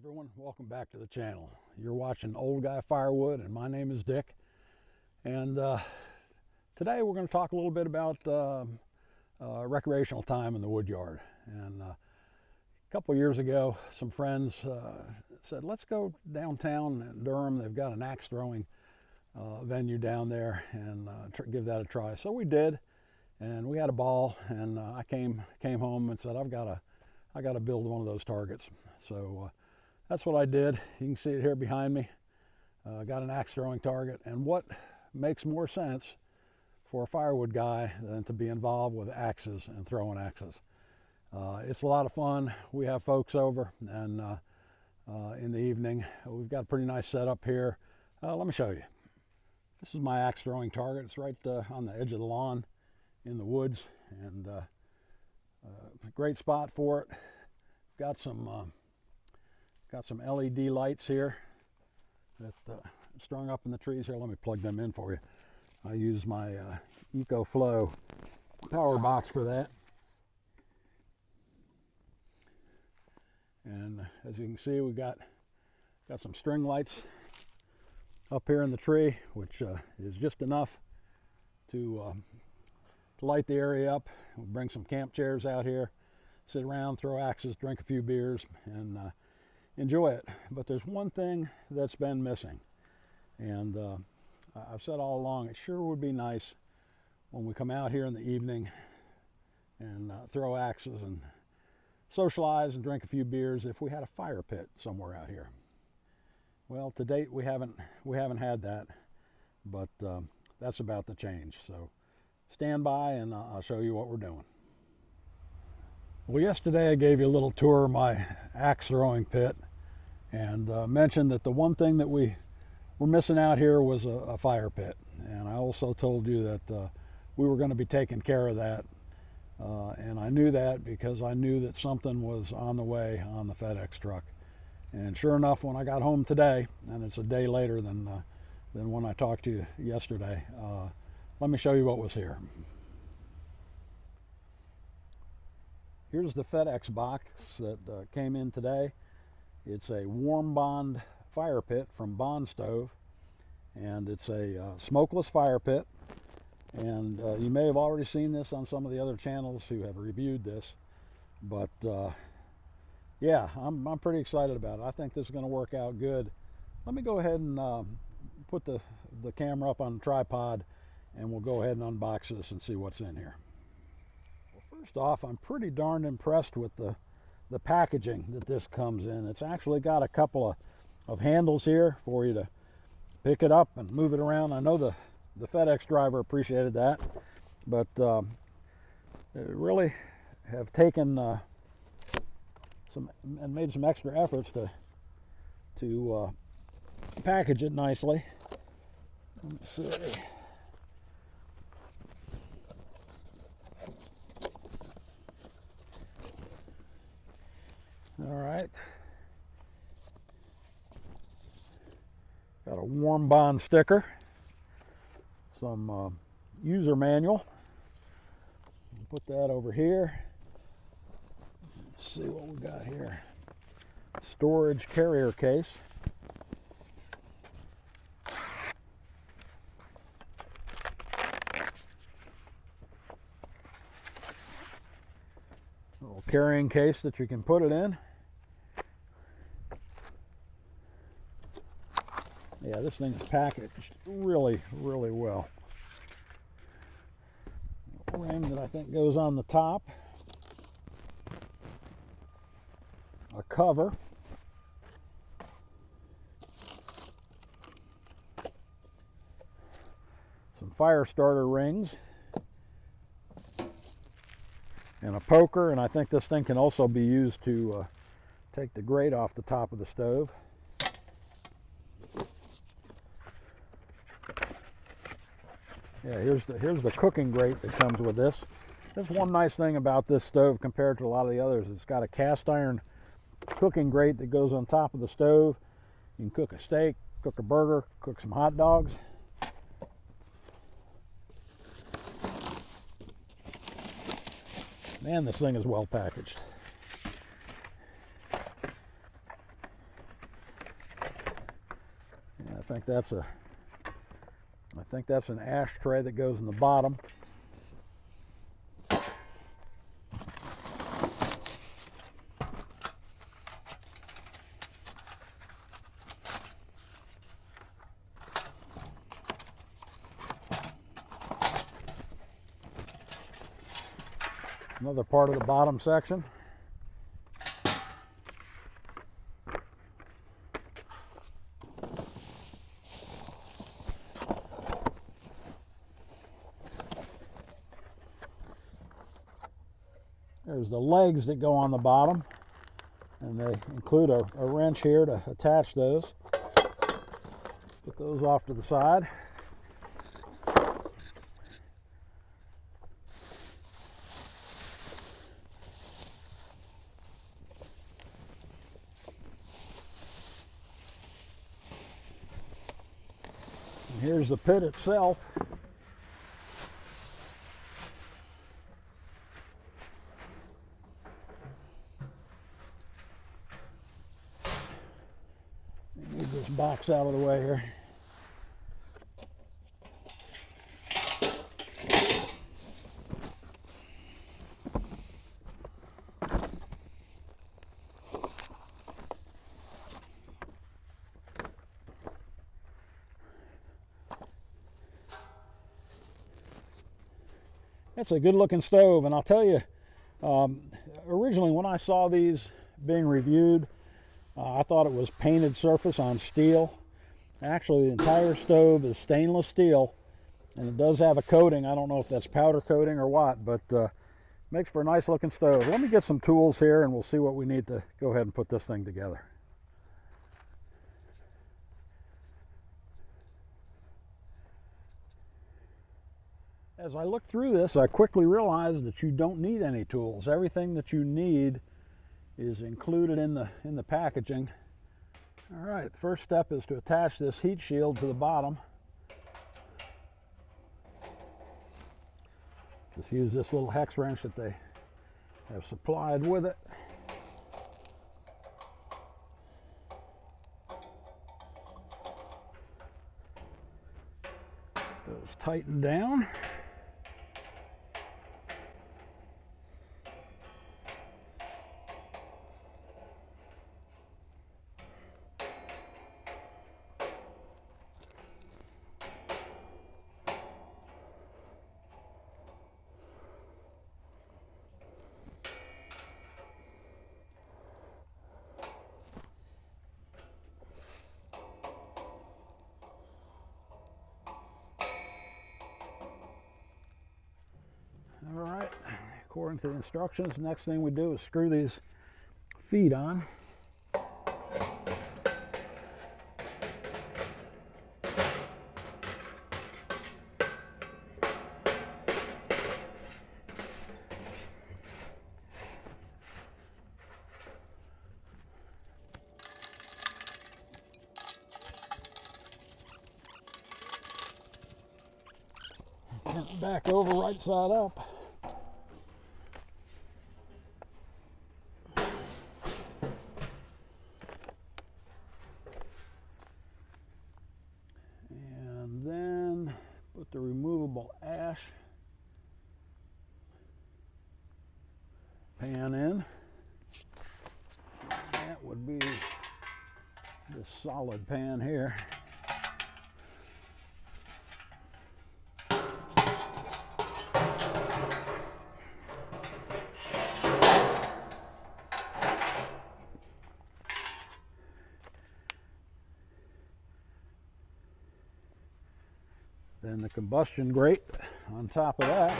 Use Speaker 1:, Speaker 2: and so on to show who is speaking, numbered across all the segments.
Speaker 1: everyone, welcome back to the channel. You're watching Old Guy Firewood and my name is Dick, and today we're going to talk a little bit about recreational time in the wood yard. And a couple of years ago some friends said, let's go downtown in Durham. They've got an axe throwing venue down there, and give that a try. So we did, and we had a ball, and I came home and said, I got to build one of those targets. So that's what I did. You can see it here behind me. Got an axe throwing target, and what makes more sense for a firewood guy than to be involved with axes and throwing axes. It's a lot of fun. We have folks over, and in the evening we've got a pretty nice setup here. Let me show you. This is my axe throwing target. It's right on the edge of the lawn in the woods, and a great spot for it. Got some LED lights here that strung up in the trees here. Let me plug them in for you. I use my EcoFlow power box for that. And as you can see, we got some string lights up here in the tree, which is just enough to light the area up. We'll bring some camp chairs out here, sit around, throw axes, drink a few beers, and enjoy it. But there's one thing that's been missing, and I've said all along, it sure would be nice when we come out here in the evening and throw axes and socialize and drink a few beers if we had a fire pit somewhere out here. Well, to date we haven't had that, but that's about to change. So stand by and I'll show you what we're doing. Well, yesterday I gave you a little tour of my axe throwing pit, and mentioned that the one thing that we were missing out here was a fire pit. And I also told you that we were going to be taking care of that, and I knew that because I knew that something was on the way on the FedEx truck. And sure enough, when I got home today, and it's a day later than when I talked to you yesterday, let me show you what was here. Here's the FedEx box that came in today. It's a WARMBOND fire pit from BondStove, and it's a smokeless fire pit. And you may have already seen this on some of the other channels who have reviewed this, but yeah, I'm pretty excited about it. I think this is going to work out good. Let me go ahead and put the camera up on the tripod, and we'll go ahead and unbox this and see what's in here. First off, I'm pretty darn impressed with the packaging that this comes in. It's actually got a couple of handles here for you to pick it up and move it around. I know the FedEx driver appreciated that, but they really have taken and made some extra efforts to package it nicely. Let me see. All right, got a WARMBOND sticker, some user manual. Put that over here. Let's see what we got here. Storage carrier case. Little carrying case that you can put it in. Yeah, this thing is packaged really, really well. A ring that I think goes on the top. A cover. Some fire starter rings. And a poker, and I think this thing can also be used to take the grate off the top of the stove. Yeah, here's the cooking grate that comes with this. That's one nice thing about this stove compared to a lot of the others. It's got a cast iron cooking grate that goes on top of the stove. You can cook a steak, cook a burger, cook some hot dogs. Man, this thing is well packaged. think that's an ashtray that goes in the bottom. Another part of the bottom section. There's the legs that go on the bottom, and they include a wrench here to attach those. Put those off to the side. And here's the pit itself. Move this box out of the way here. That's a good looking stove, and I'll tell you, originally when I saw these being reviewed, I thought it was painted surface on steel. Actually, the entire stove is stainless steel, and it does have a coating. I don't know if that's powder coating or what, but makes for a nice looking stove. Let me get some tools here and we'll see what we need to go ahead and put this thing together. As I looked through this, I quickly realized that you don't need any tools. Everything that you need is included in the packaging. All right, the first step is to attach this heat shield to the bottom. Just use this little hex wrench that they have supplied with it. Those tighten down. All right, according to the instructions, the next thing we do is screw these feet on. Back over right side up. And then put the removable ash pan in. That would be this solid pan here. Then the combustion grate on top of that.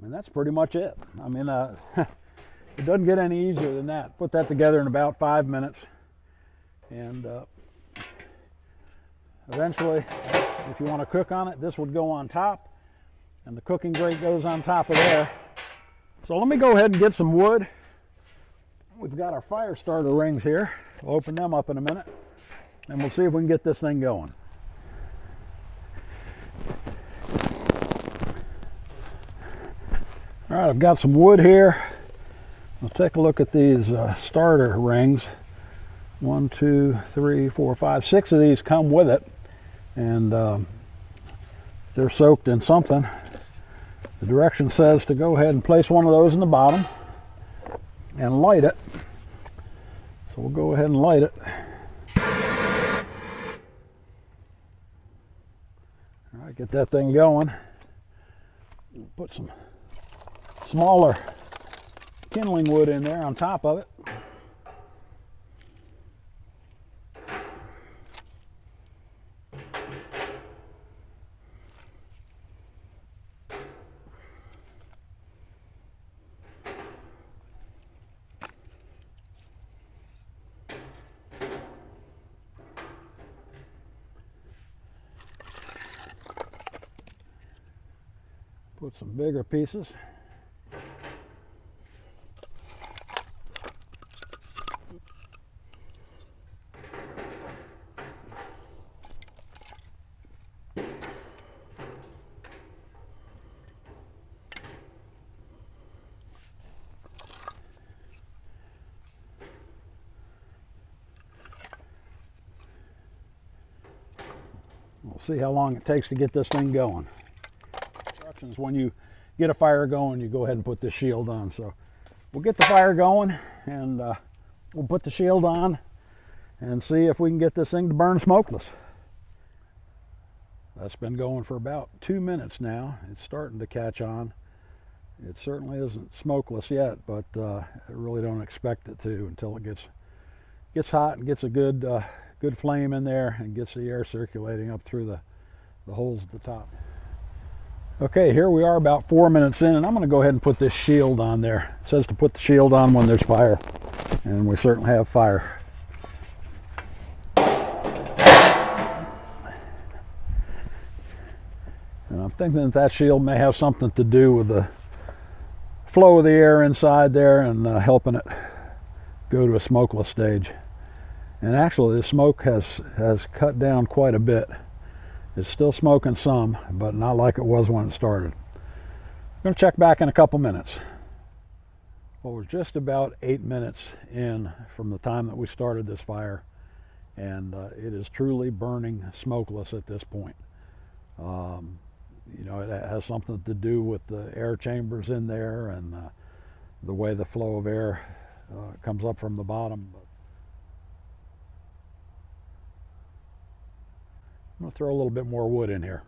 Speaker 1: And that's pretty much it. I mean, it doesn't get any easier than that. Put that together in about 5 minutes. And eventually, if you want to cook on it, this would go on top. And the cooking grate goes on top of there. So let me go ahead and get some wood. We've got our fire starter rings here. We'll open them up in a minute and we'll see if we can get this thing going. All right, I've got some wood here. We'll take a look at these starter rings. 1, 2, 3, 4, 5, 6 of these come with it, and they're soaked in something. The direction says to go ahead and place one of those in the bottom and light it. So we'll go ahead and light it. All right, get that thing going. Put some smaller kindling wood in there on top of it. Put some bigger pieces. We'll see how long it takes to get this thing going. Instructions: when you get a fire going, you go ahead and put this shield on. So we'll get the fire going, and we'll put the shield on and see if we can get this thing to burn smokeless. That's been going for about 2 minutes now. It's starting to catch on. It certainly isn't smokeless yet, but I really don't expect it to until it gets hot and gets a good flame in there and gets the air circulating up through the holes at the top. Okay, here we are about 4 minutes in, and I'm going to go ahead and put this shield on there. It says to put the shield on when there's fire, and we certainly have fire. And I'm thinking that shield may have something to do with the flow of the air inside there and helping it go to a smokeless stage. And actually the smoke has cut down quite a bit. It's still smoking some, but not like it was when it started. I'm going to check back in a couple minutes. Well, we're just about 8 minutes in from the time that we started this fire, and it is truly burning smokeless at this point. You know, it has something to do with the air chambers in there and the way the flow of air comes up from the bottom. I'm going to throw a little bit more wood in here.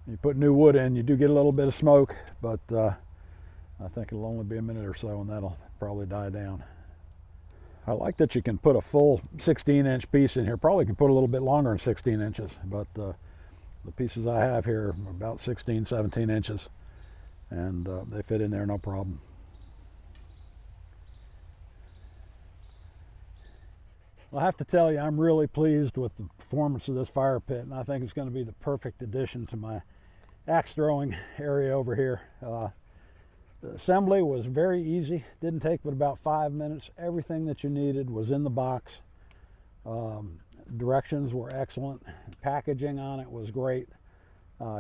Speaker 1: You put new wood in, you do get a little bit of smoke, but I think it'll only be a minute or so and that'll probably die down. I like that you can put a full 16-inch piece in here. Probably can put a little bit longer than 16 inches, but the pieces I have here are about 16, 17 inches, and they fit in there no problem. Well, I have to tell you, I'm really pleased with the performance of this fire pit, and I think it's going to be the perfect addition to my axe throwing area over here. The assembly was very easy, didn't take but about 5 minutes. Everything that you needed was in the box. Directions were excellent. Packaging on it was great.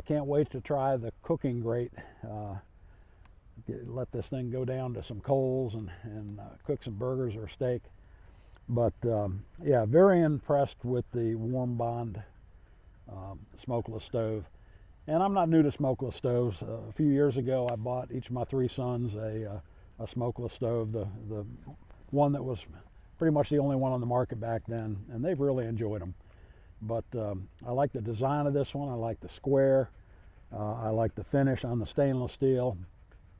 Speaker 1: Can't wait to try the cooking grate. Let this thing go down to some coals and cook some burgers or steak. But yeah, very impressed with the WARMBOND smokeless stove. And I'm not new to smokeless stoves. A few years ago, I bought each of my 3 sons a smokeless stove, the one that was pretty much the only one on the market back then, and they've really enjoyed them. But I like the design of this one. I like the square. I like the finish on the stainless steel.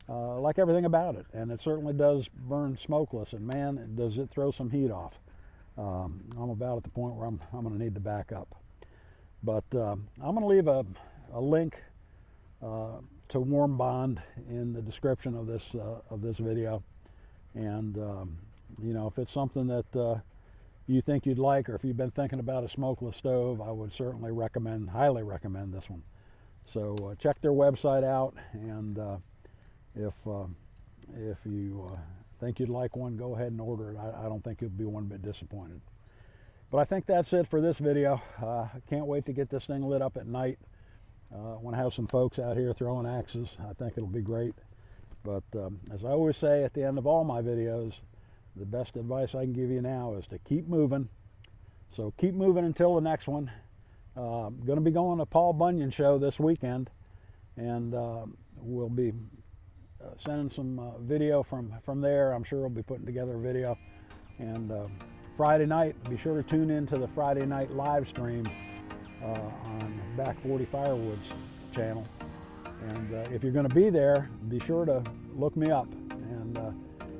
Speaker 1: I like everything about it, and it certainly does burn smokeless, and man, does it throw some heat off. I'm about at the point where I'm going to need to back up. But I'm going to leave a link to WARMBOND in the description of this video, and you know, if it's something that you think you'd like, or if you've been thinking about a smokeless stove, I would certainly highly recommend this one. So check their website out, and if you think you'd like one, go ahead and order it. I don't think you'll be one bit disappointed. But I think that's it for this video. I can't wait to get this thing lit up at night. I want to have some folks out here throwing axes. I think it'll be great. But as I always say at the end of all my videos, the best advice I can give you now is to keep moving. So keep moving until the next one. Going to be going to Paul Bunyan show this weekend, and we'll be sending some video from there. I'm sure we'll be putting together a video. And Friday night, be sure to tune in to the Friday night live stream on Back 40 Firewoods channel. And if you're going to be there, be sure to look me up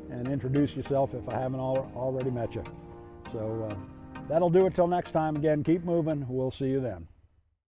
Speaker 1: and introduce yourself if I haven't already met you. So that'll do it till next time. Again, keep moving. We'll see you then.